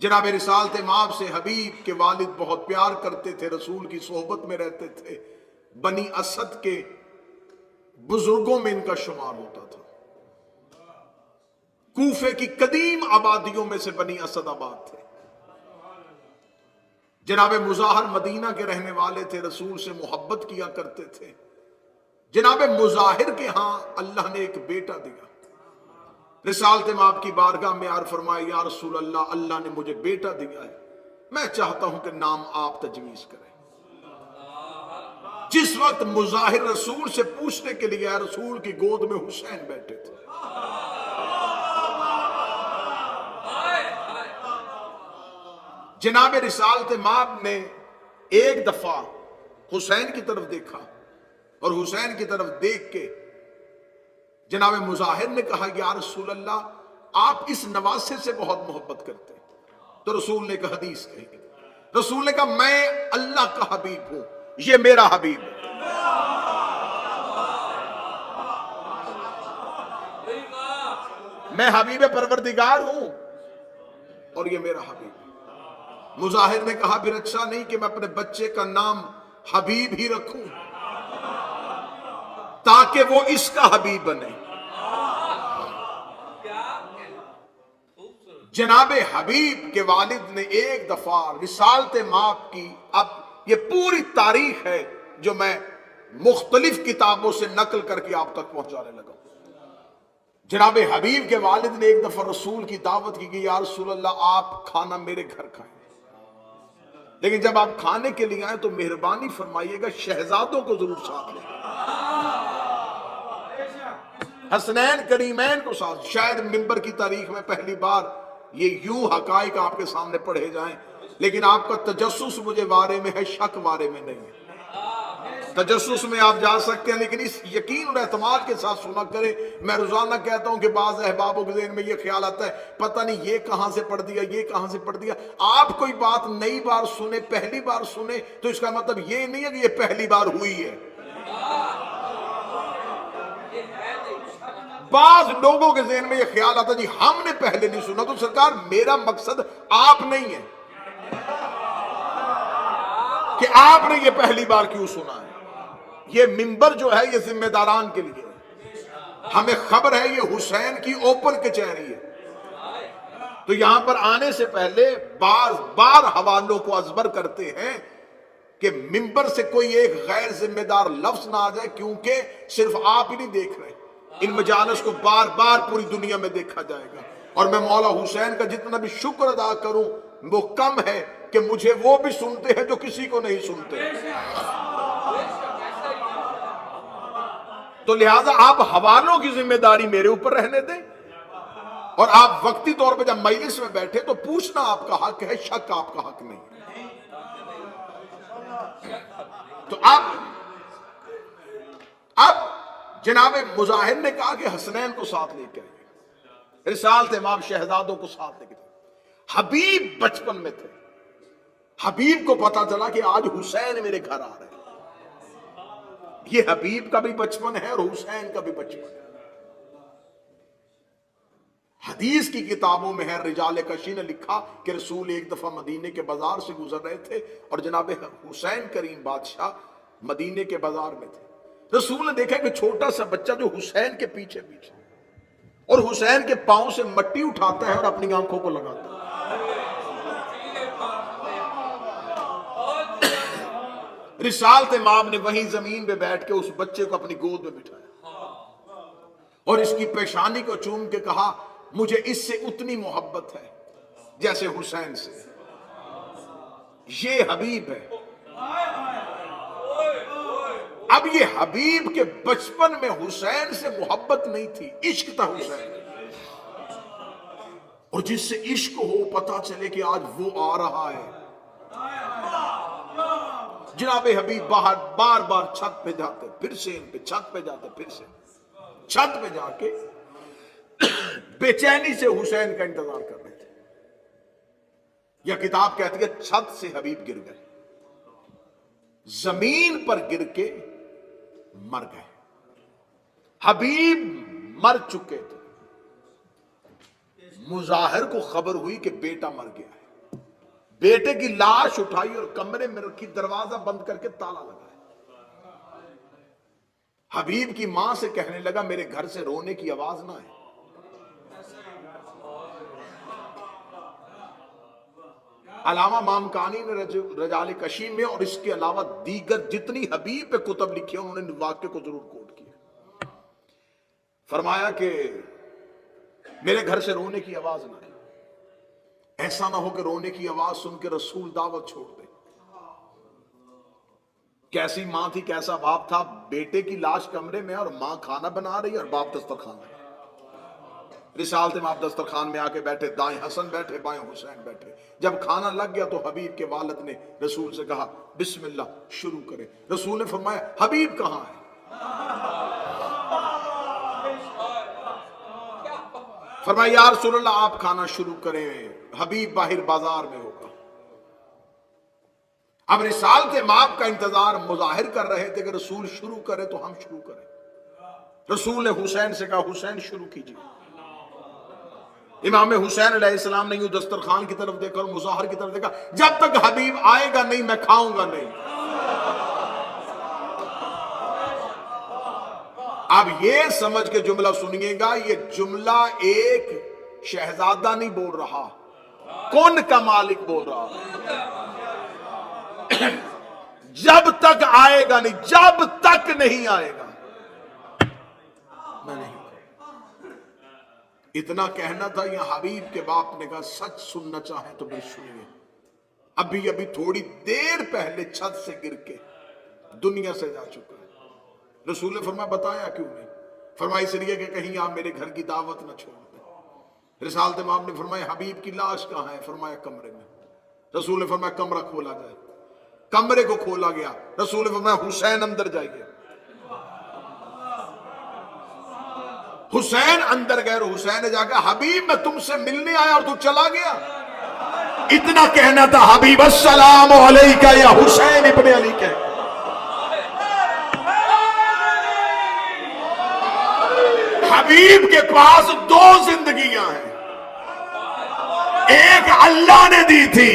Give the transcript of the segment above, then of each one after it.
جناب رسالت مآب سے حبیب کے والد بہت پیار کرتے تھے، رسول کی صحبت میں رہتے تھے، بنی اسد کے بزرگوں میں ان کا شمار ہوتا تھا۔ کوفے کی قدیم آبادیوں میں سے بنی اسد آباد تھے۔ جناب مظاہر مدینہ کے رہنے والے تھے، رسول سے محبت کیا کرتے تھے۔ جناب مظاہر کے ہاں اللہ نے ایک بیٹا دیا۔ رسالت مآب کی بارگاہ میں عرض فرمائے، یا رسول اللہ، اللہ نے مجھے بیٹا دیا ہے، میں چاہتا ہوں کہ نام آپ تجویز کریں۔ جس وقت مظاہر رسول سے پوچھنے کے لیے رسول کی گود میں حسین بیٹھے تھے، جناب رسالت مآب نے ایک دفعہ حسین کی طرف دیکھا اور حسین کی طرف دیکھ کے جناب مظاہر نے کہا، یا رسول اللہ، آپ اس نواسے سے بہت محبت کرتے ہیں۔ تو رسول نے ایک حدیث کہی، رسول نے کہا، میں اللہ کا حبیب ہوں، یہ میرا حبیب ہے۔ میں حبیب پروردگار ہوں اور یہ میرا حبیب ہے۔ مظاہر نے کہا، پھر اچھا نہیں کہ میں اپنے بچے کا نام حبیب ہی رکھوں تاکہ وہ اس کا حبیب بنے؟ جناب حبیب کے والد نے ایک دفعہ رسالت مآب کی، اب یہ پوری تاریخ ہے جو میں مختلف کتابوں سے نقل کر کے آپ تک پہنچانے لگا۔ جناب حبیب کے والد نے ایک دفعہ رسول کی دعوت کی کہ یا رسول اللہ، آپ کھانا میرے گھر کھائیں، لیکن جب آپ کھانے کے لیے آئیں تو مہربانی فرمائیے گا شہزادوں کو ضرور ساتھ لیں، حسنین کریمین کو ساتھ۔ شاید ممبر کی تاریخ میں پہلی بار یہ یوں حقائق آپ کے سامنے پڑھے جائیں، لیکن آپ کا تجسس مجھے بارے میں ہے، شک بارے میں نہیں ہے۔ تجسس میں آپ جا سکتے ہیں، لیکن اس یقین اور اعتماد کے ساتھ سنا کریں۔ میں روزانہ کہتا ہوں کہ بعض احبابوں کے ذہن میں یہ خیال آتا ہے، پتہ نہیں یہ کہاں سے پڑھ دیا، یہ کہاں سے پڑھ دیا۔ آپ کوئی بات نئی بار سنیں، پہلی بار سنیں، تو اس کا مطلب یہ نہیں ہے کہ یہ پہلی بار ہوئی ہے۔ بعض لوگوں کے ذہن میں یہ خیال آتا ہے جی ہم نے پہلے نہیں سنا، تو سرکار میرا مقصد آپ نہیں ہے کہ آپ نے یہ پہلی بار کیوں سنا ہے۔ یہ ممبر جو ہے یہ ذمہ داران کے لیے ہے، ہمیں خبر ہے یہ حسین کی اوپن کچہری ہے، تو یہاں پر آنے سے پہلے بار حوالوں کو ازبر کرتے ہیں کہ ممبر سے کوئی ایک غیر ذمہ دار لفظ نہ آ جائے، کیونکہ صرف آپ ہی نہیں دیکھ رہے، ان مجالس کو بار بار پوری دنیا میں دیکھا جائے گا۔ اور میں مولا حسین کا جتنا بھی شکر ادا کروں وہ کم ہے کہ مجھے وہ بھی سنتے ہیں جو کسی کو نہیں سنتے۔ تو لہٰذا آپ حوالوں کی ذمہ داری میرے اوپر رہنے دیں، اور آپ وقتی طور پہ جب مجلس میں بیٹھے تو پوچھنا آپ کا حق ہے، شک آپ کا حق نہیں۔ تو اب جناب مظاہر نے کہا کہ حسنین کو ساتھ لے کے آئیے، رسالت مآب شہزادوں کو ساتھ لے کے آئیے۔ حبیب بچپن میں تھے، حبیب کو پتا چلا کہ آج حسین میرے گھر آ رہے ہیں۔ یہ حبیب کا بھی بچپن ہے اور حسین کا بھی بچپن ہے۔ حدیث کی کتابوں میں ہے، رجال کشی نے لکھا کہ رسول ایک دفعہ مدینے کے بازار سے گزر رہے تھے اور جناب حسین کریم بادشاہ مدینے کے بازار میں تھے۔ رسول نے دیکھا کہ چھوٹا سا بچہ جو حسین کے پیچھے پیچھے اور حسین کے پاؤں سے مٹی اٹھاتا ہے اور اپنی آنکھوں کو لگاتا ہے۔ رسالت مآب نے وہیں زمین پہ بیٹھ کے اس بچے کو اپنی گود میں بٹھایا اور اس کی پیشانی کو چوم کے کہا، مجھے اس سے اتنی محبت ہے جیسے حسین سے۔ یہ حبیب ہے۔ اب یہ حبیب کے بچپن میں حسین سے محبت نہیں تھی، عشق تھا حسین، اور جس سے عشق ہو پتا چلے کہ آج وہ آ رہا ہے۔ جناب حبیب باہر بار بار چھت پہ جاتے پھر سے ان پہ، چھت پہ جاتے پھر سے، چھت پہ جا کے بے چینی سے حسین کا انتظار کر رہے تھے۔ یہ کتاب کہتی ہے چھت سے حبیب گر گئے، زمین پر گر کے مر گئے۔ حبیب مر چکے تھے، مظاہر کو خبر ہوئی کہ بیٹا مر گیا ہے۔ بیٹے کی لاش اٹھائی اور کمرے میں رکھی، دروازہ بند کر کے تالا لگایا۔ حبیب کی ماں سے کہنے لگا میرے گھر سے رونے کی آواز نہ آئے۔ علامہ مامکانی نے رجال کشی میں اور اس کے علاوہ دیگر جتنی حبیب پہ کتب لکھی انہوں نے واقعے کو ضرور کوٹ کیا۔ فرمایا کہ میرے گھر سے رونے کی آواز نہ آئے، ایسا نہ ہو کہ رونے کی آواز سن کے رسول دعوت چھوڑ دے۔ کیسی ماں تھی، کیسا باپ تھا، بیٹے کی لاش کمرے میں اور ماں کھانا بنا رہی اور باپ دسترخوان میں۔ رسالت امام دسترخوان میں آ کے بیٹھے، دائیں حسن بیٹھے، بائیں حسین بیٹھے۔ جب کھانا لگ گیا تو حبیب کے والد نے رسول سے کہا بسم اللہ شروع کرے۔ رسول نے فرمایا حبیب کہاں ہے؟ فرمایا یا رسول اللہ آپ کھانا شروع کریں، حبیب باہر بازار میں ہوگا۔ اب رسالت امام کا انتظار مظاہر کر رہے تھے کہ رسول شروع کرے تو ہم شروع کریں۔ رسول نے حسین سے کہا حسین شروع کیجیے۔ امام حسین علیہ السلام نے یوں دسترخوان کی طرف دیکھا اور مظاہر کی طرف دیکھا، جب تک حبیب آئے گا نہیں میں کھاؤں گا نہیں۔ اب یہ سمجھ کے جملہ سنیے گا، یہ جملہ ایک شہزادہ نہیں بول رہا، کون کا مالک بول رہا۔ جب تک آئے گا نہیں، جب تک نہیں آئے گا میں نہیں۔ اتنا کہنا تھا، یہ حبیب کے باپ نے کہا سچ سننا چاہیں تو بھی سنیے، ابھی تھوڑی دیر پہلے چھت سے گر کے دنیا سے جا چکا ہے۔ رسول نے فرمایا بتایا کیوں نہیں؟ فرمایا اس لیے کہ کہیں آپ میرے گھر کی دعوت نہ چھوڑ دیں۔ رسالت امام نے فرمایا حبیب کی لاش کہاں ہے؟ فرمایا کمرے میں۔ رسول نے فرمایا کمرہ کھولا جائے۔ کمرے کو کھولا گیا۔ رسول نے فرمایا حسین اندر جائیے۔ حسین اندر گئے اور حسین نے جا کے حبیب میں تم سے ملنے آیا اور تو چلا گیا۔ اتنا کہنا تھا حبیب السلام علیکہ یا حسین ابن علی کے۔ حبیب کے پاس دو زندگیاں ہیں، ایک اللہ نے دی تھی،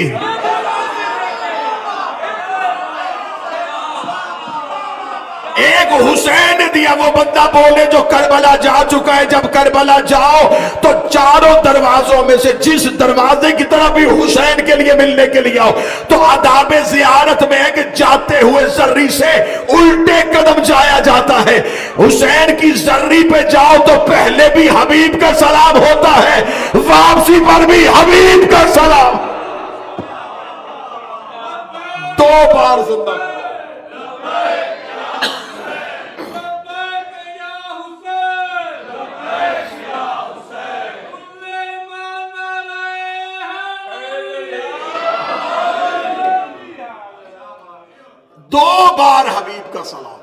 ایک حسین نے دیا۔ وہ بندہ بولے جو کربلا جا چکا ہے، جب کربلا جاؤ تو چاروں دروازوں میں سے جس دروازے کی طرف بھی حسین کے لیے ملنے کے لیے آؤ، تو آداب زیارت میں ہے کہ جاتے ہوئے زری سے الٹے قدم جایا جاتا ہے۔ حسین کی زری پہ جاؤ تو پہلے بھی حبیب کا سلام ہوتا ہے، واپسی پر بھی حبیب کا سلام۔ دو بار زندہ دو بار حبیب کا سلام۔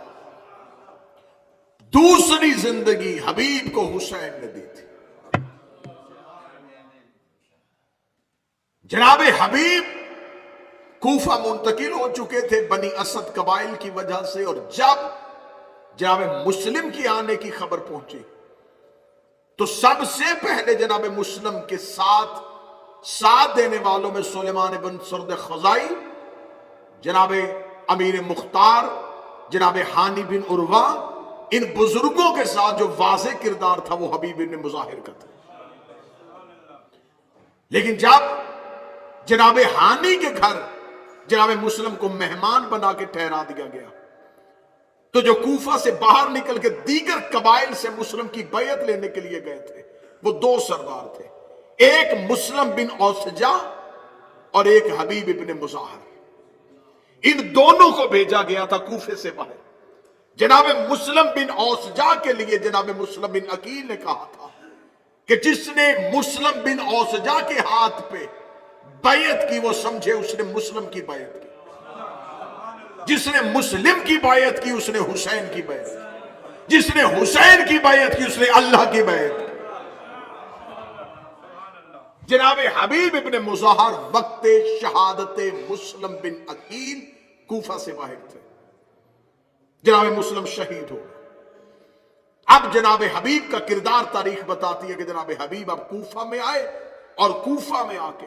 دوسری زندگی حبیب کو حسین نے دی تھی۔ جناب حبیب کوفہ منتقل ہو چکے تھے بنی اسد قبائل کی وجہ سے، اور جب جناب مسلم کی آنے کی خبر پہنچی تو سب سے پہلے جناب مسلم کے ساتھ دینے والوں میں سلیمان بن سرد خزائی، جناب امیر مختار، جناب حانی بن عروہ، ان بزرگوں کے ساتھ جو واضح کردار تھا وہ حبیب بن مظاہر کا تھا۔ لیکن جب جناب حانی کے گھر جناب مسلم کو مہمان بنا کے ٹھہرا دیا گیا تو جو کوفہ سے باہر نکل کے دیگر قبائل سے مسلم کی بیعت لینے کے لیے گئے تھے وہ دو سردار تھے، ایک مسلم بن اوسجا اور ایک حبیب بن مظاہر۔ ان دونوں کو بھیجا گیا تھا کوفے سے باہر۔ جناب مسلم بن اوسجا کے لیے جناب مسلم بن عقیل نے کہا تھا کہ جس نے مسلم بن اوسجا کے ہاتھ پہ بیعت کی وہ سمجھے اس نے مسلم کی بیعت کی، جس نے مسلم کی بیعت کی اس نے حسین کی بیعت کی، جس نے حسین کی بیعت کی اس نے اللہ کی بیعت کی۔ جناب حبیب ابن مظاہر وقت شہادت مسلم بن عقیل کوفہ سے باہر تھے، جناب مسلم شہید ہو گئے۔ اب جناب حبیب کا کردار تاریخ بتاتی ہے کہ جناب حبیب اب کوفہ میں آئے اور کوفہ میں آ کے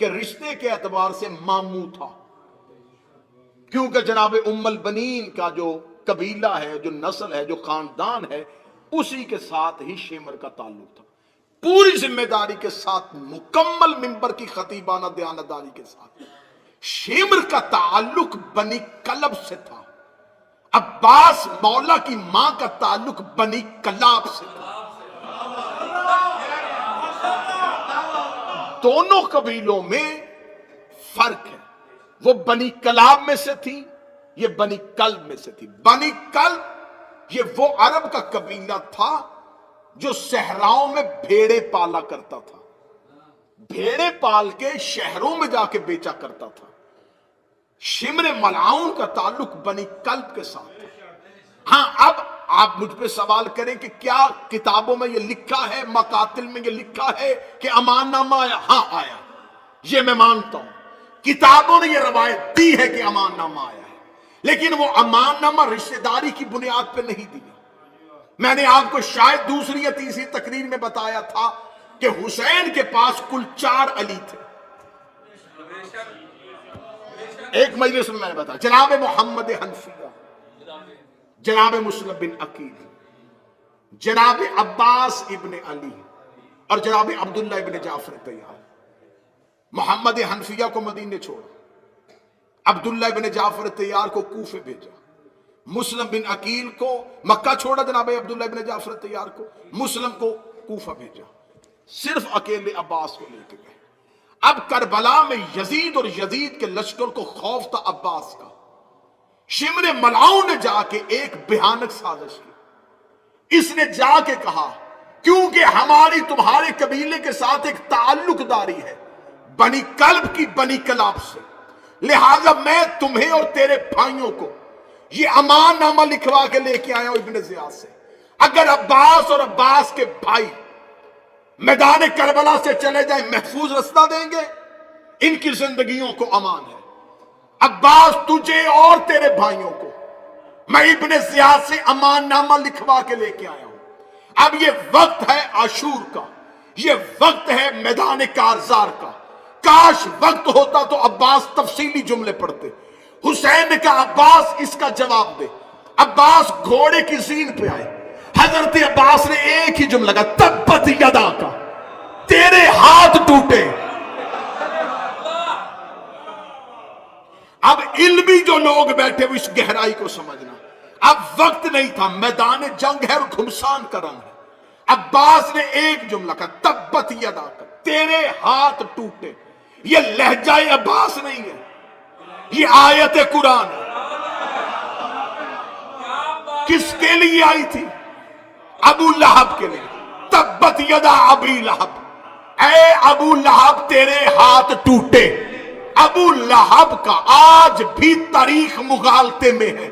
کہ رشتے کے اعتبار سے ماموں تھا، کیونکہ جناب ام البنین کا جو قبیلہ ہے، جو نسل ہے، جو خاندان ہے، اسی کے ساتھ ہی شمر کا تعلق تھا۔ پوری ذمہ داری کے ساتھ، مکمل منبر کی خطیبانہ دیانتداری کے ساتھ، شمر کا تعلق بنی کلب سے تھا، عباس مولا کی ماں کا تعلق بنی کلاب سے تھا۔ دونوں قبیلوں میں فرق ہے، وہ بنی کلاب میں سے تھی، یہ بنی کلب میں سے تھی۔ بنی کلب یہ وہ عرب کا قبیلہ تھا جو صحراؤں میں بھیڑے پالا کرتا تھا، بھیڑے پال کے شہروں میں جا کے بیچا کرتا تھا۔ شمر ملعون کا تعلق بنی کلب کے ساتھ تھا۔ ہاں، اب آپ مجھ پہ سوال کریں کہ کیا کتابوں میں یہ لکھا ہے، مقاتل میں یہ لکھا ہے کہ امان نامہ آیا؟ ہاں آیا، یہ میں مانتا ہوں، کتابوں نے یہ روایت دی ہے کہ امان نامہ آیا ہے، لیکن وہ امان نامہ رشتہ داری کی بنیاد پہ نہیں دیا۔ میں نے آپ کو شاید دوسری یا تیسری تقریر میں بتایا تھا کہ حسین کے پاس کل 4 علی تھے۔ ایک مجلس میں نے بتایا، جناب محمد حنفیہ، جناب مسلم بن عقیل، جناب عباس ابن علی اور جناب عبداللہ ابن جعفر طیار۔ محمد حنفیہ کو مدینے چھوڑا، عبداللہ ابن جعفر طیار کو کوفے بھیجا، مسلم بن عقیل کو مکہ چھوڑا، جناب عبداللہ ابن جعفر طیار کو، مسلم کو کوفہ بھیجا، صرف اکیلے عباس کو لے کے گئے۔ اب کربلا میں یزید اور یزید کے لشکر کو خوف تھا عباس کا۔ شمر ملعون نے جا کے ایک بھیانک سازش کی، اس نے جا کے کہا کیونکہ ہماری تمہارے قبیلے کے ساتھ ایک تعلق داری ہے بنی کلب کی بنی کلاب سے، لہذا میں تمہیں اور تیرے بھائیوں کو یہ امان نامہ لکھوا کے لے کے آیا ہوں ابن زیاد سے، اگر عباس اور عباس کے بھائی میدان کربلا سے چلے جائیں محفوظ رستہ دیں گے، ان کی زندگیوں کو امان ہے۔ عباس تجھے اور تیرے بھائیوں کو میں ابن زیاد سے امان نامہ لکھوا کے لے کے آیا ہوں۔ اب یہ وقت ہے عاشور کا، یہ وقت ہے میدان کارزار کا، کاش وقت ہوتا تو عباس تفصیلی جملے پڑھتے۔ حسین نے کہا عباس اس کا جواب دے۔ عباس گھوڑے کی زین پہ آئے، حضرت عباس نے ایک ہی جملہ کہا تبت یدا کا، تیرے ہاتھ ٹوٹے۔ اب علمی جو لوگ بیٹھے وہ اس گہرائی کو سمجھنا، اب وقت نہیں تھا، میدان جنگ ہے اور گھمسان کا رنگ ہے۔ عباس نے ایک جملہ کہا تبت یدا کا، تیرے ہاتھ ٹوٹے۔ یہ لہجہ عباس نہیں ہے، یہ آیت قرآن ہے۔ کس کے لیے آئی تھی؟ ابو لہب کے لیے۔ تبت یدا ابی لہب، اے ابو لہب تیرے ہاتھ ٹوٹے۔ ابو لہب کا آج بھی تاریخ مغالطے میں ہے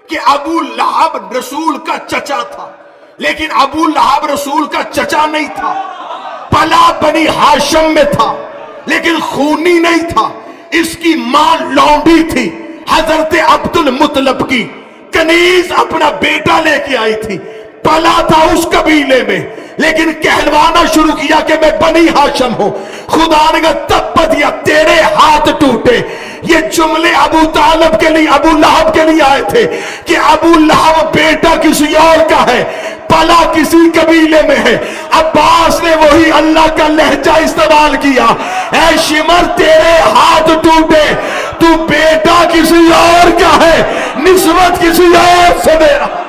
کہ ابو لہب رسول کا چچا تھا، لیکن ابو لہب رسول کا چچا نہیں تھا، پلا بنی ہاشم میں تھا لیکن خونی نہیں تھا۔ اس کی ماں لونڈی تھی، حضرت عبد المطلب کی کنیز اپنا بیٹا لے کے آئی تھی، پلا تھا اس قبیلے میں لیکن کہلوانا شروع کیا کہ میں بنی ہاشم ہوں۔ خدا نے کہا تبت یا تیرے ہاتھ ٹوٹے۔ یہ جملے ابو طالب کے لیے، ابو لہب کے لیے آئے تھے کہ ابو لہب بیٹا کسی اور کا ہے، پلا کسی قبیلے میں ہے۔ عباس نے وہی اللہ کا لہجہ استعمال کیا، اے شمر تیرے ہاتھ ٹوٹے، تو بیٹا کسی اور کا ہے، نسبت کسی اور سے دے رہا۔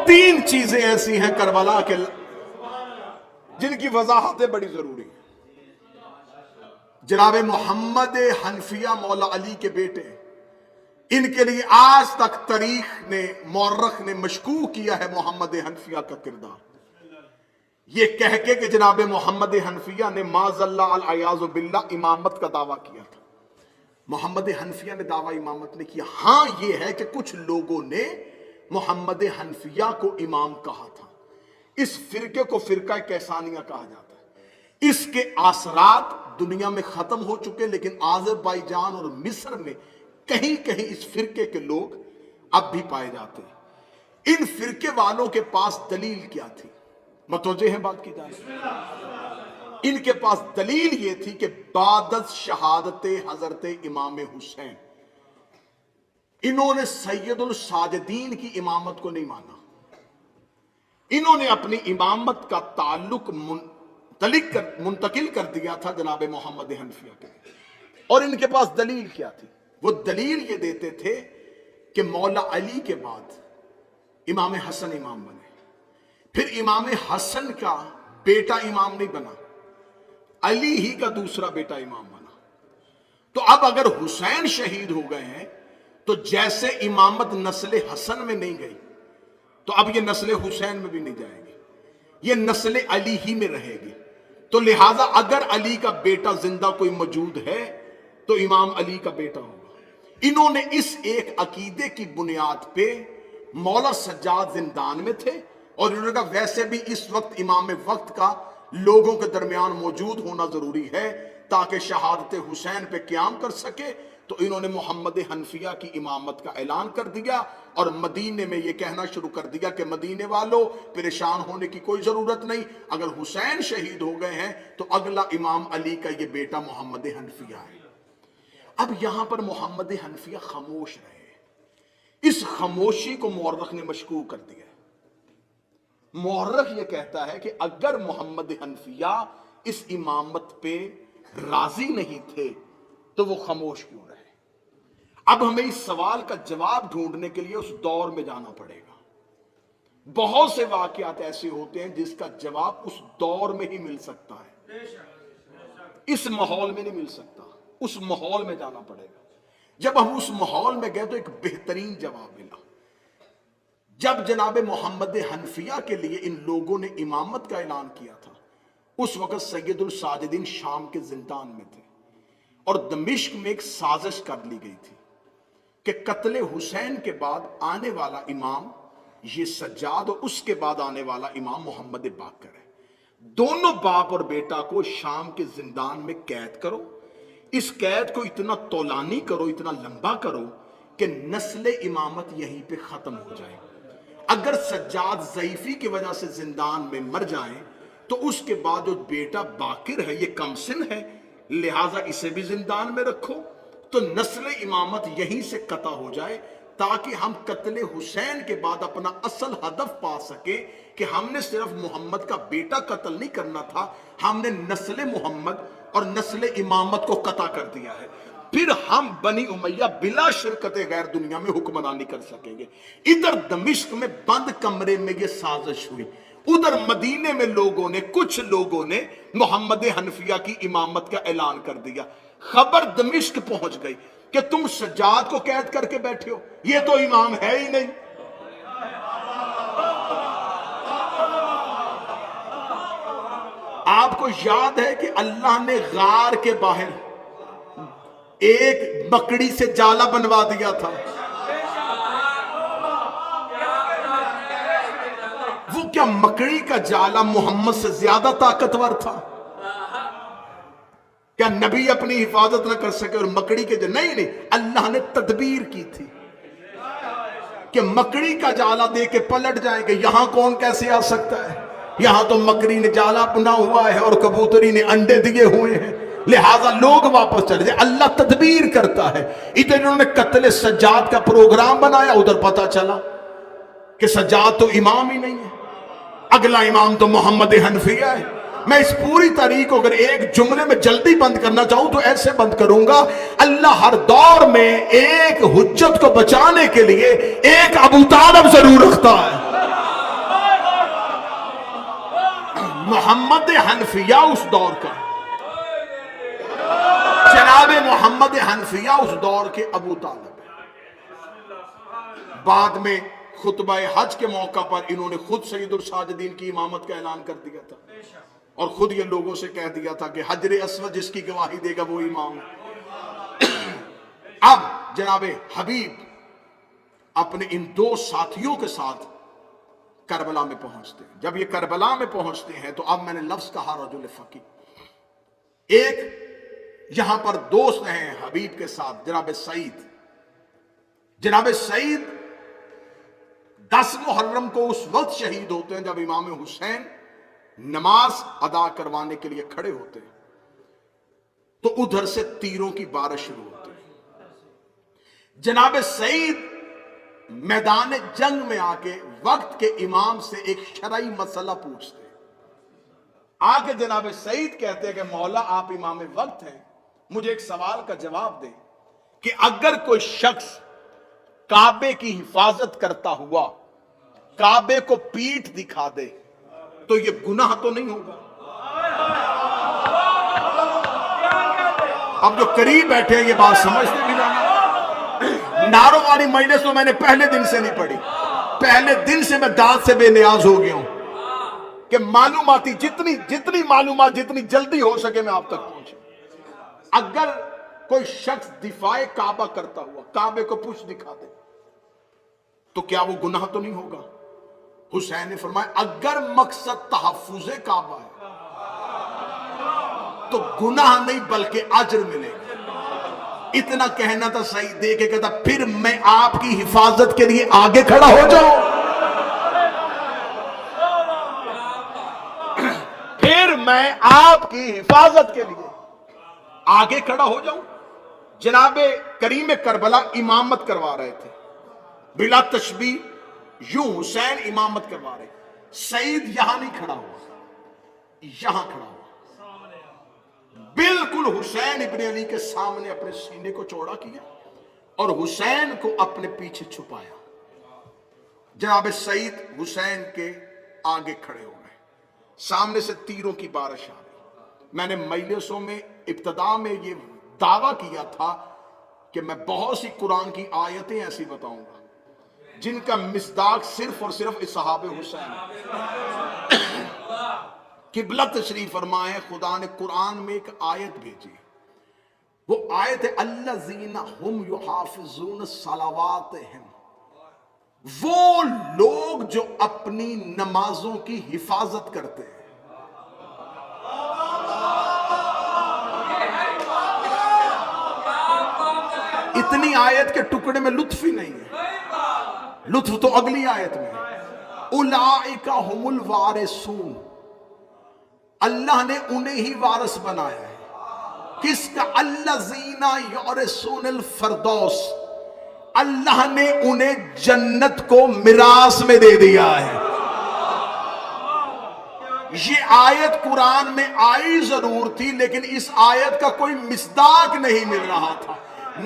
تین چیزیں ایسی ہیں کربلا کے جن کی وضاحتیں بڑی ضروری ہیں۔ جناب محمد حنفیہ مولا علی کے بیٹے، ان کے لیے آج تک تاریخ نے، مورخ نے مشکوک کیا ہے محمد حنفیہ کا کردار، یہ کہہ کے کہ جناب محمد حنفیہ نے معاذ اللہ العیاذ باللہ امامت کا دعویٰ کیا تھا۔ محمد حنفیہ نے دعویٰ امامت نے کیا۔ ہاں یہ ہے کہ کچھ لوگوں نے محمد حنفیہ کو امام کہا تھا، اس فرقے کو فرقہ کیسانیہ کہا جاتا ہے۔ اس کے اثرات دنیا میں ختم ہو چکے، لیکن آذربائیجان اور مصر میں کہیں کہیں اس فرقے کے لوگ اب بھی پائے جاتے ہیں۔ ان فرقے والوں کے پاس دلیل کیا تھی؟ متوجہ ہیں بات کی جائے؟ ان کے پاس دلیل یہ تھی کہ بعد از شہادت حضرت امام حسین انہوں نے سید الساجدین کی امامت کو نہیں مانا، انہوں نے اپنی امامت کا تعلق منتقل کر دیا تھا جناب محمد حنفیہ کے۔ اور ان کے پاس دلیل کیا تھی؟ وہ دلیل یہ دیتے تھے کہ مولا علی کے بعد امام حسن امام بنے، پھر امام حسن کا بیٹا امام نہیں بنا، علی ہی کا دوسرا بیٹا امام بنا۔ تو اب اگر حسین شہید ہو گئے ہیں تو جیسے امامت نسل حسن میں نہیں گئی تو اب یہ نسل حسین میں بھی نہیں جائے گی، یہ نسل علی ہی میں رہے گی۔ تو لہٰذا اگر علی کا بیٹا زندہ کوئی موجود ہے تو امام علی کا بیٹا ہوگا۔ انہوں نے اس ایک عقیدے کی بنیاد پہ مولا سجاد زندان میں تھے، اور انہوں نے کہا ویسے بھی اس وقت امام وقت کا لوگوں کے درمیان موجود ہونا ضروری ہے تاکہ شہادت حسین پہ قیام کر سکے، تو انہوں نے محمد حنفیہ کی امامت کا اعلان کر دیا، اور مدینے میں یہ کہنا شروع کر دیا کہ مدینے والوں پریشان ہونے کی کوئی ضرورت نہیں، اگر حسین شہید ہو گئے ہیں تو اگلا امام علی کا یہ بیٹا محمد حنفیہ ہے۔ اب یہاں پر محمد حنفیہ خاموش رہے، اس خاموشی کو مورخ نے مشکوک کر دیا۔ مورخ یہ کہتا ہے کہ اگر محمد حنفیہ اس امامت پہ راضی نہیں تھے تو وہ خاموش کیوں رہے؟ اب ہمیں اس سوال کا جواب ڈھونڈنے کے لیے اس دور میں جانا پڑے گا۔ بہت سے واقعات ایسے ہوتے ہیں جس کا جواب اس دور میں ہی مل سکتا ہے، اس ماحول میں نہیں مل سکتا، اس ماحول میں جانا پڑے گا۔ جب ہم اس ماحول میں گئے تو ایک بہترین جواب ملا۔ جب جناب محمد حنفیہ کے لیے ان لوگوں نے امامت کا اعلان کیا تھا، اس وقت سید الساجدین شام کے زندان میں تھے، اور دمشق میں ایک سازش کر لی گئی تھی کہ قتل حسین کے بعد آنے والا امام یہ سجاد، اور اس کے بعد آنے والا امام محمد باقر ہے۔ دونوں باپ اور بیٹا کو شام کے زندان میں قید کرو، اس قید کو اتنا طولانی کرو، اتنا لمبا کرو کہ نسل امامت یہیں پہ ختم ہو جائے۔ اگر سجاد ضعیفی کی وجہ سے زندان میں مر جائیں تو اس کے بعد جو بیٹا باقر ہے یہ کم سن ہے، لہٰذا اسے بھی زندان میں رکھو، تو نسل امامت یہیں سے قطع ہو جائے، تاکہ ہم قتل حسین کے بعد اپنا اصل ہدف پا سکے کہ ہم نے صرف محمد کا بیٹا قتل نہیں کرنا تھا، ہم نے نسل محمد اور نسل امامت کو قطع کر دیا ہے۔ پھر ہم بنی امیہ بلا شرکت غیر دنیا میں حکمرانی کر سکیں گے۔ ادھر دمشق میں بند کمرے میں یہ سازش ہوئی، ادھر مدینے میں کچھ لوگوں نے محمد حنفیہ کی امامت کا اعلان کر دیا۔ خبر دمشق پہنچ گئی کہ تم سجاد کو قید کر کے بیٹھے ہو، یہ تو امام ہے ہی نہیں۔ آپ کو یاد ہے کہ اللہ نے غار کے باہر ایک مکڑی سے جالا بنوا دیا تھا، وہ کیا مکڑی کا جالا محمد سے زیادہ طاقتور تھا؟ کیا نبی اپنی حفاظت نہ کر سکے اور مکڑی کے نہیں، اللہ نے تدبیر کی تھی کہ مکڑی کا جالا دے کے پلٹ جائیں گے، یہاں کون کیسے آ سکتا ہے؟ یہاں تو مکڑی نے جالا بنا ہوا ہے اور کبوتری نے انڈے دیے ہوئے ہیں، لہٰذا لوگ واپس چلے جائے۔ اللہ تدبیر کرتا ہے۔ ادھر انہوں نے قتل سجاد کا پروگرام بنایا، ادھر پتہ چلا کہ سجاد تو امام ہی نہیں ہے، اگلا امام تو محمد حنفیہ ہے۔ میں اس پوری تاریخ کو اگر ایک جملے میں جلدی بند کرنا چاہوں تو ایسے بند کروں گا، اللہ ہر دور میں ایک حجت کو بچانے کے لیے ایک ابو طالب ضرور رکھتا ہے۔ محمد حنفیہ اس دور کا، جناب محمد حنفیہ اس دور کے ابو طالب ہیں۔ بعد میں خطبہ حج کے موقع پر انہوں نے خود سید الساجدین کی امامت کا اعلان کر دیا تھا، اور خود یہ لوگوں سے کہہ دیا تھا کہ حجر اسود جس کی گواہی دے گا وہ امام ہے۔ اب جناب حبیب اپنے ان دو ساتھیوں کے ساتھ کربلا میں پہنچتے ہیں. جب یہ کربلا میں پہنچتے ہیں تو اب میں نے لفظ کہا رجل فقی. ایک یہاں پر دوست ہیں حبیب کے ساتھ جناب سعید. جناب سعید 10 محرم کو اس وقت شہید ہوتے ہیں جب امام حسین نماز ادا کروانے کے لیے کھڑے ہوتے ہیں تو ادھر سے تیروں کی بارش شروع ہوتی ہے. جناب سعید میدان جنگ میں آ کے وقت کے امام سے ایک شرعی مسئلہ پوچھتے ہیں. آ کے جناب سعید کہتے ہیں کہ مولا آپ امام وقت ہیں, مجھے ایک سوال کا جواب دیں کہ اگر کوئی شخص کعبے کی حفاظت کرتا ہوا کعبے کو پیٹھ دکھا دے تو یہ گناہ تو نہیں ہوگا؟ اب جو قریب بیٹھے ہیں یہ بات سمجھتے بھی نہیں. ناروں والی مجلس تو میں نے پہلے دن سے نہیں پڑھی. پہلے دن سے میں داد سے بے نیاز ہو گیا ہوں کہ معلوماتی جتنی معلومات جتنی جلدی ہو سکے میں آپ تک پہنچوں. اگر کوئی شخص دفاع کعبہ کرتا ہوا کعبے کو پشت دکھا دے تو کیا وہ گناہ تو نہیں ہوگا؟ حسین نے فرمایا اگر مقصد تحفظ کعبہ ہے تو گناہ نہیں بلکہ اجر ملے گا. اتنا کہنا تھا صحیح دے کے کہتا پھر میں آپ کی حفاظت کے لیے آگے کھڑا ہو جاؤں. پھر میں آپ کی حفاظت کے لیے آگے کھڑا ہو جاؤں. جناب کریم کربلا امامت کروا رہے تھے بلا تشبیہ. یوں حسین امامت کروا رہے, سعید یہاں نہیں کھڑا ہوا, یہاں کھڑا ہوا بالکل حسین ابن علی کے سامنے اپنے سینے کو چوڑا کیا اور حسین کو اپنے پیچھے چھپایا. جناب سعید حسین کے آگے کھڑے ہو گئے, سامنے سے تیروں کی بارش آ گئی. میں نے مجلسوں میں ابتدا میں یہ دعویٰ کیا تھا کہ میں بہت سی قرآن کی آیتیں ایسی بتاؤں گا جن کا مصداق صرف اور صرف اصحاب حسین. قبلہ تشریف فرمائے خدا نے قرآن میں ایک آیت بھیجی, وہ آیت ہے الذین ہم یحافظون صلواتہم, وہ لوگ جو اپنی نمازوں کی حفاظت کرتے ہیں. اتنی آیت کے ٹکڑے میں لطف ہی نہیں ہے, لطف تو اگلی آیت میں ہے. اولئک هم الوارثون, اللہ نے انہیں ہی وارث بنایا ہے. کس کا؟ الذین یورثون الفردوس, اللہ نے انہیں جنت کو میراث میں دے دیا ہے. یہ آیت قرآن میں آئی ضرور تھی لیکن اس آیت کا کوئی مصداق نہیں مل رہا تھا.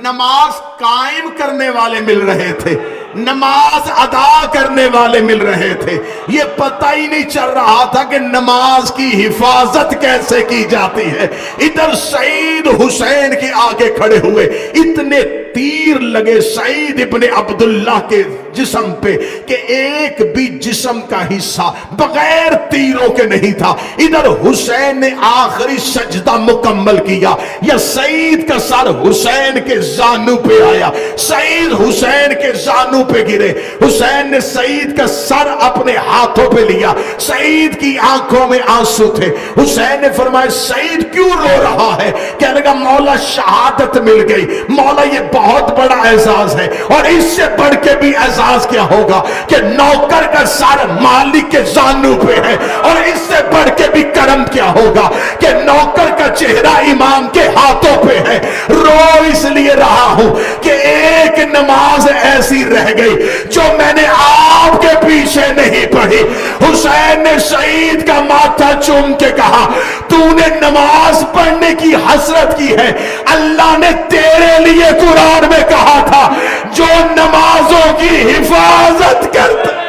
نماز قائم کرنے والے مل رہے تھے, نماز ادا کرنے والے مل رہے تھے, یہ پتہ ہی نہیں چل رہا تھا کہ نماز کی حفاظت کیسے کی جاتی ہے. ادھر سعید حسین کے آگے کھڑے ہوئے, اتنے تیر لگے سعید ابن عبداللہ کے جسم پہ کہ ایک بھی جسم کا حصہ بغیر تیروں کے نہیں تھا. ادھر حسین نے آخری سجدہ مکمل کیا, یا سعید کا سر حسین کے زانو پہ آیا, سعید حسین کے زانو پہ گرے. حسین نے سعید کا سر اپنے ہاتھوں پہ لیا, سعید کی آنکھوں میں آنسو تھے. حسین نے فرمایا سعید کیوں رو رہا ہے؟ کہنے لگا مولا شہادت مل گئی. مولا یہ بہت بڑا اعزاز ہے, اور اس سے بڑھ کے بھی اعزاز کیا ہوگا کہ نوکر کا سر مالک کے زانو پہ ہے, اور اس سے بڑھ کے بھی کرم کیا ہوگا کہ نوکر کا چہرہ امام کے ہاتھوں پہ ہے. رو اس لیے رہا ہوں کہ ایک نماز ایسی رہ گئی جو میں نے آپ کے پیچھے نہیں پڑھی. حسین نے سعید کا ماتھا چوم کے کہا تو نے نماز پڑھنے کی حسرت کی ہے, اللہ نے تیرے لیے قرآن میں کہا تھا جو نمازوں کی حفاظت کرتا.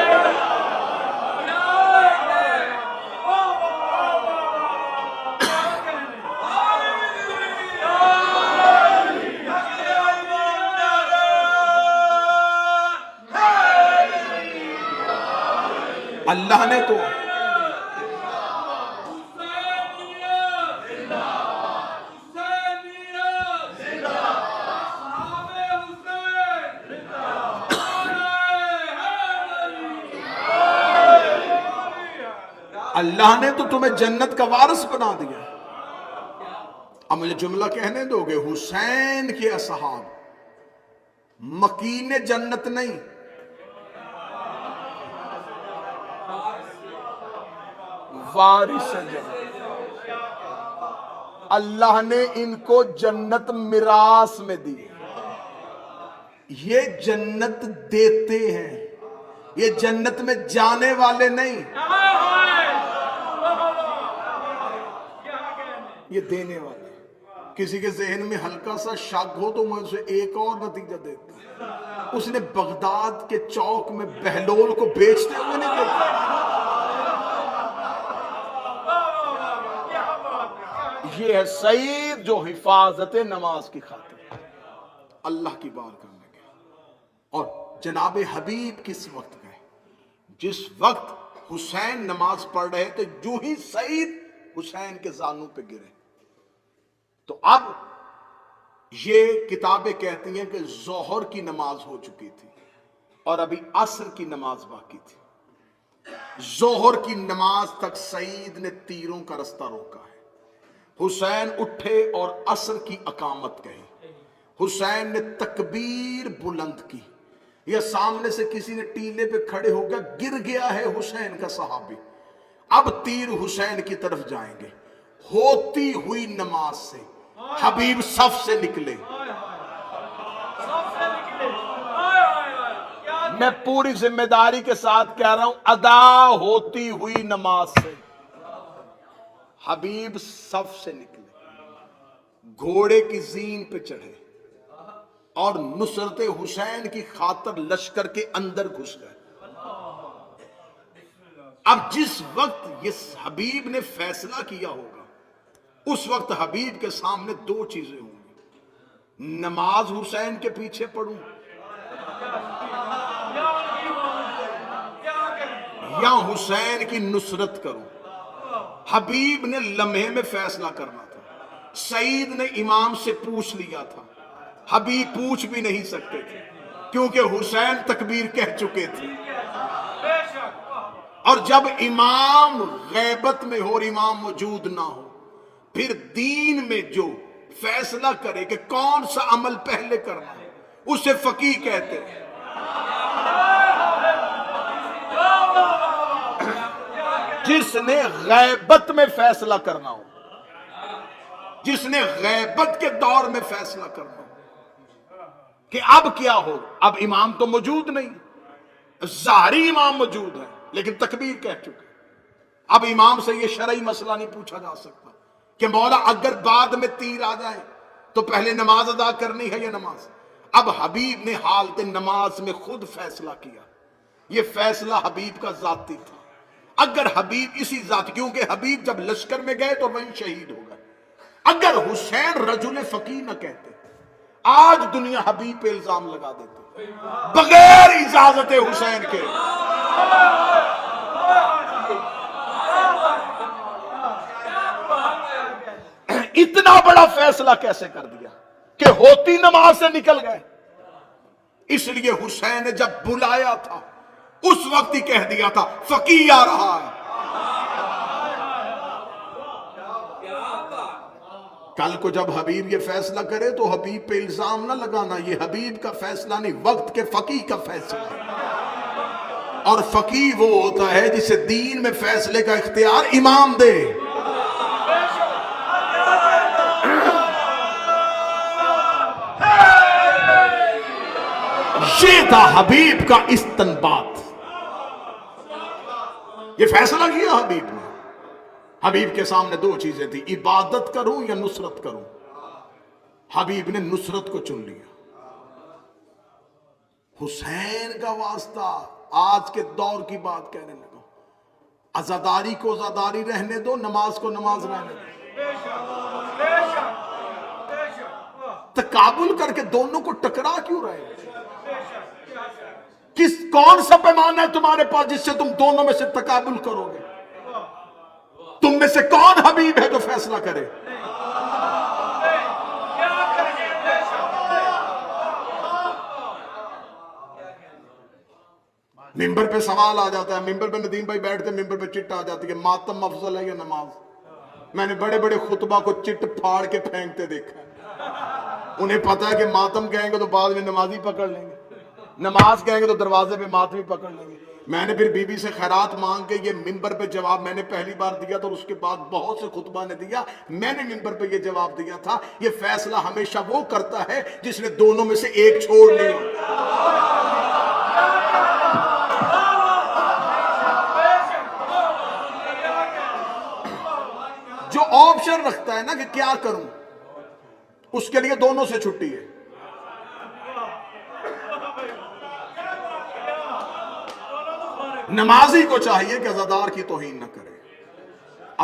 اللہ نے تو اللہ نے تو تمہیں جنت کا وارث بنا دیا. اب مجھے جملہ کہنے دو گے, حسین کے اصحاب مکین جنت نہیں, وارث جنت. اللہ نے ان کو جنت میراث میں دی. یہ جنت دیتے ہیں, یہ جنت میں جانے والے نہیں, یہ دینے والے. کسی کے ذہن میں ہلکا سا شک ہو تو میں اسے ایک اور نتیجہ دیتا ہوں. اس نے بغداد کے چوک میں بہلول کو بیچتے ہوئے نہیں دیکھا. یہ ہے سعید جو حفاظت نماز کی خاطر اللہ کی بار کرنے گئے. اور جناب حبیب کس وقت گئے؟ جس وقت حسین نماز پڑھ رہے تھے, جو ہی سعید حسین کے زانوں پہ گرے. تو اب یہ کتابیں کہتی ہیں کہ ظہر کی نماز ہو چکی تھی اور ابھی عصر کی نماز باقی تھی. ظہر کی نماز تک سعید نے تیروں کا رستہ روکا ہے. حسین اٹھے اور عصر کی اقامت کہی. حسین نے تکبیر بلند کی. یہ سامنے سے کسی نے ٹیلے پہ کھڑے ہو گیا, گر گیا ہے حسین کا صحابی. اب تیر حسین کی طرف جائیں گے. ہوتی ہوئی نماز سے حبیب صف سے نکلے. میں پوری ذمہ داری کے ساتھ کہہ رہا ہوں, ادا ہوتی ہوئی نماز سے حبیب صف سے نکلے, گھوڑے کی زین پہ چڑھے اور نصرت حسین کی خاطر لشکر کے اندر گھس گئے. اب جس وقت یہ حبیب نے فیصلہ کیا ہوگا, اس وقت حبیب کے سامنے دو چیزیں ہوں گی. نماز حسین کے پیچھے پڑھوں یا حسین کی نصرت کروں. حبیب نے لمحے میں فیصلہ کرنا تھا. سعید نے امام سے پوچھ لیا تھا, حبیب پوچھ بھی نہیں سکتے تھے کیونکہ حسین تکبیر کہہ چکے تھے. اور جب امام غیبت میں ہو اور امام موجود نہ ہو, پھر دین میں جو فیصلہ کرے کہ کون سا عمل پہلے کرنا ہے اسے فقیہ کہتے ہیں. جس نے غیبت میں فیصلہ کرنا ہو, جس نے غیبت کے دور میں فیصلہ کرنا ہو کہ اب کیا ہو. اب امام تو موجود نہیں, ظاہری امام موجود ہے لیکن تکبیر کہہ چکے. اب امام سے یہ شرعی مسئلہ نہیں پوچھا جا سکتا کہ مولا اگر بعد میں تیر آ جائے تو پہلے نماز ادا کرنی ہے یا نماز. اب حبیب نے حالت نماز میں خود فیصلہ کیا. یہ فیصلہ حبیب کا ذاتی تھا. اگر حبیب اسی ذات, کیونکہ حبیب جب لشکر میں گئے تو وہیں شہید ہو گئے. اگر حسین رجل فقیہ نہ کہتے, آج دنیا حبیب پہ الزام لگا دیتے بغیر اجازت حسین کے. اتنا بڑا فیصلہ کیسے کر دیا کہ ہوتی نماز سے نکل گئے. اس لیے حسین نے جب بلایا تھا اس وقت ہی کہہ دیا تھا فقیہ آ رہا ہے. کل کو جب حبیب یہ فیصلہ کرے تو حبیب پہ الزام نہ لگانا, یہ حبیب کا فیصلہ نہیں, وقت کے فقیہ کا فیصلہ ہے. اور فقیہ وہ ہوتا ہے جسے دین میں فیصلے کا اختیار امام دے. یہ تھا حبیب کا استنباط. یہ فیصلہ کیا حبیب نے. حبیب کے سامنے دو چیزیں تھی, عبادت کروں یا نصرت کروں. حبیب نے نصرت کو چن لیا. حسین کا واسطہ, آج کے دور کی بات کہنے لگا, عزاداری کو عزاداری رہنے دو, نماز کو نماز رہنے دو. تقابل کر کے دونوں کو ٹکرا کیوں رہے؟ کون سا پیمانہ ہے تمہارے پاس جس سے تم دونوں میں سے تقابل کرو گے؟ تم میں سے کون حبیب ہے جو فیصلہ کرے؟ ممبر پہ سوال آ جاتا ہے، ممبر پہ ندیم بھائی بیٹھتے ہیں، ممبر پہ چٹ آ جاتی ہے، ماتم افضل ہے یا نماز؟ میں نے بڑے بڑے خطبہ کو چٹ پھاڑ کے پھینکتے دیکھا ہے۔ انہیں پتا ہے کہ ماتم کہیں گے تو بعد میں نمازی پکڑ لیں گے، نماز کہیں گے تو دروازے پہ ماتمی پکڑ لیں گے۔ میں نے پھر بی بی سے خیرات مانگ کے یہ ممبر پہ جواب میں نے پہلی بار دیا تھا، اور اس کے بعد بہت سے خطبہ نے دیا، میں نے ممبر پہ یہ جواب دیا تھا، یہ فیصلہ ہمیشہ وہ کرتا ہے جس نے دونوں میں سے ایک چھوڑ لی۔ جو آپشن رکھتا ہے نا کہ کیا کروں، اس کے لیے دونوں سے چھٹی ہے۔ نمازی کو چاہیے کہ عزادار کی توہین نہ کرے،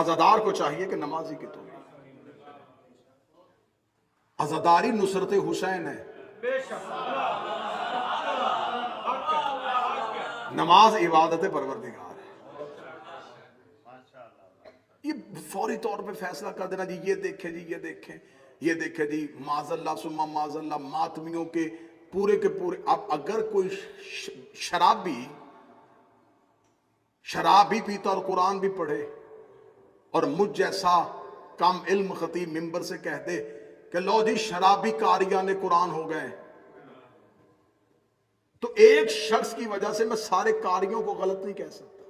عزادار کو چاہیے کہ نمازی کی توہین۔ عزاداری نصرت حسین ہے، نماز عبادت پروردگار ہے۔ یہ فوری طور پہ فیصلہ کر دینا جی یہ دیکھیں جی یہ دیکھیں یہ دیکھیں جی، معاذ اللہ ثم معاذ اللہ، ماتمیوں کے پورے اب اگر کوئی شراب بھی پیتا اور قرآن بھی پڑھے، اور مجھ جیسا کم علم خطیب ممبر سے کہہ دے کہ لو جی شرابی قاریان قرآن ہو گئے، تو ایک شخص کی وجہ سے میں سارے قاریوں کو غلط نہیں کہہ سکتا۔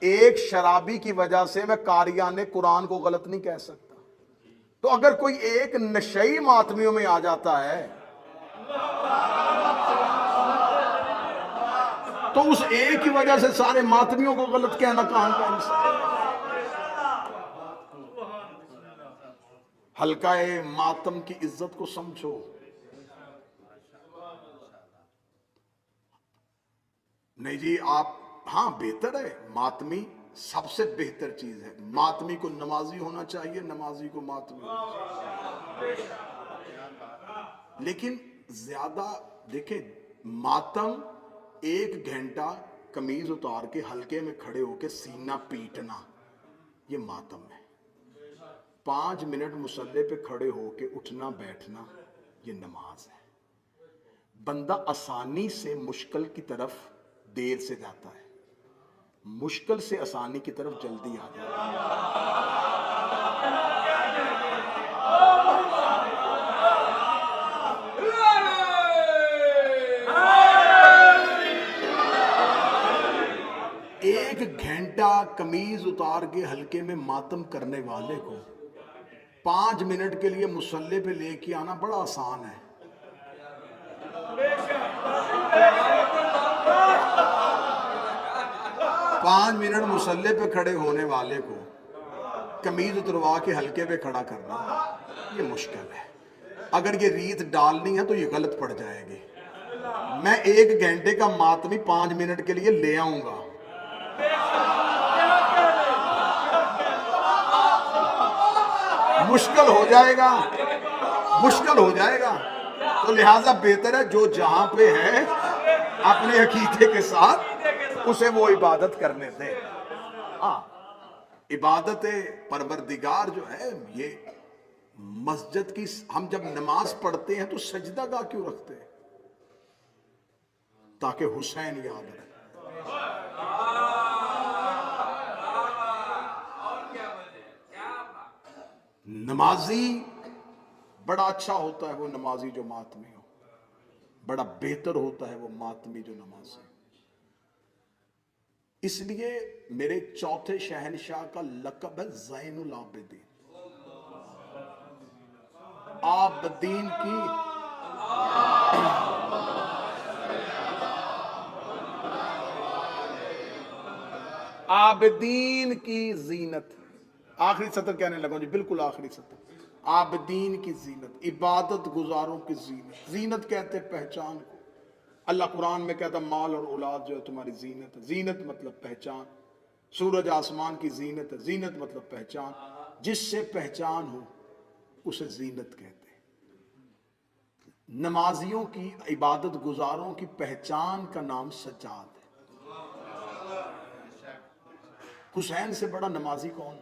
ایک شرابی کی وجہ سے میں قاریان قرآن کو غلط نہیں کہہ سکتا۔ تو اگر کوئی ایک نشئی ماتمیوں میں آ جاتا ہے تو اس ایک کی وجہ سے سارے ماتمیوں کو غلط کہنا کہاں کا انسان؟ حلقہ ماتم کی عزت کو سمجھو۔ نہیں جی آپ، ہاں بہتر ہے، ماتمی سب سے بہتر چیز ہے، ماتمی کو نمازی ہونا چاہیے، نمازی کو ماتمی ہونا چاہیے۔ لیکن زیادہ دیکھیں، ماتم 1 گھنٹہ قمیض اتار کے حلقے میں کھڑے ہو کے سینہ پیٹنا، یہ ماتم ہے۔ 5 منٹ مصلی پہ کھڑے ہو کے اٹھنا بیٹھنا، یہ نماز ہے۔ بندہ آسانی سے مشکل کی طرف دیر سے جاتا ہے، مشکل سے آسانی کی طرف جلدی آ جاتا ہے۔ ایک گھنٹہ قمیض اتار کے حلقے میں ماتم کرنے والے کو 5 منٹ کے لیے مصلی پہ لے کے آنا بڑا آسان ہے۔ 5 منٹ مصلی پہ کھڑے ہونے والے کو قمیض اتروا کے حلقے پہ کھڑا کرنا یہ مشکل ہے۔ اگر یہ ریت ڈالنی ہے تو یہ غلط پڑ جائے گی۔ میں 1 گھنٹے کا ماتمی 5 منٹ کے لیے لے آؤں گا، مشکل ہو جائے گا، مشکل ہو جائے گا۔ تو لہٰذا بہتر ہے جو جہاں پہ ہے اپنے عقیدے کے ساتھ اسے وہ عبادت کرنے دے۔ عبادت پروردگار جو ہے، یہ مسجد کی، ہم جب نماز پڑھتے ہیں تو سجدہ گاہ کیوں رکھتے ہیں؟ تاکہ حسین یاد رہے۔ نمازی بڑا اچھا ہوتا ہے وہ نمازی جو ماتمی ہو، بڑا بہتر ہوتا ہے وہ ماتمی جو نمازی۔ اس لیے میرے چوتھے شہنشاہ کا لقب ہے زین العابدین، عابدین کی عابدین کی زینت۔ آخری سطر کہنے لگا جی، بالکل آخری سطر۔ عابدین کی زینت، عبادت گزاروں کی زینت۔ زینت کہتے پہچان کو۔ اللہ قرآن میں کہتا مال اور اولاد جو ہے تمہاری زینت ہے۔ زینت مطلب پہچان۔ سورج آسمان کی زینت ہے، زینت مطلب پہچان۔ جس سے پہچان ہو اسے زینت کہتے ہیں۔ نمازیوں کی، عبادت گزاروں کی پہچان کا نام سجاد ہے۔ حسین سے بڑا نمازی کون؟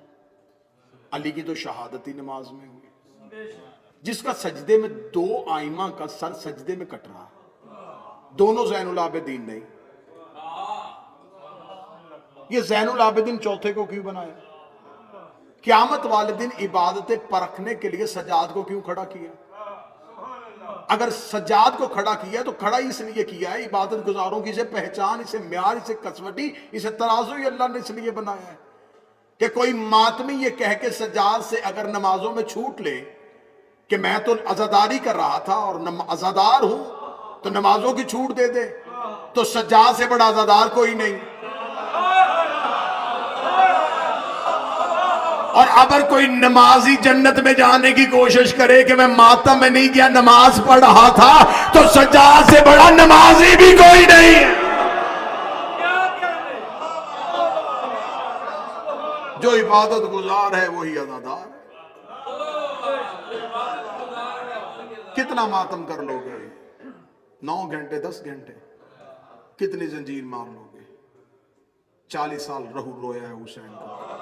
علی کی تو شہادتی نماز میں ہوئی، جس کا سجدے میں 2 آئمہ کا سر سجدے میں کٹ رہا، دونوں زین العابدین نہیں. یہ زین العابدین چوتھے کو کیوں بنایا؟ قیامت والے دن عبادتیں پرکھنے کے لیے سجاد کو کیوں کھڑا کیا؟ اگر سجاد کو کھڑا کیا تو کھڑا اس لیے کیا ہے عبادت گزاروں کی اسے پہچان، اسے معیار، اسے کسوٹی، اسے ترازو ہی اللہ نے اس لیے بنایا ہے کہ کوئی ماتمی یہ کہہ کے سجاد سے اگر نمازوں میں چھوٹ لے کہ میں تو عزاداری کر رہا تھا اور عزادار ہوں تو نمازوں کی چھوٹ دے دے، تو سجاد سے بڑا عزادار کوئی نہیں. اور اگر کوئی نمازی جنت میں جانے کی کوشش کرے کہ میں ماتم میں نہیں گیا، نماز پڑھ رہا تھا، تو سجاد سے بڑا نمازی بھی کوئی نہیں ہے. جو عبادت گزار ہے وہی عزادار. کتنا ماتم کر لو گے؟ 9 گھنٹے 10 گھنٹے؟ کتنی زنجیر مار لو گے؟ 40 سال رہو رویا ہے حسین کو.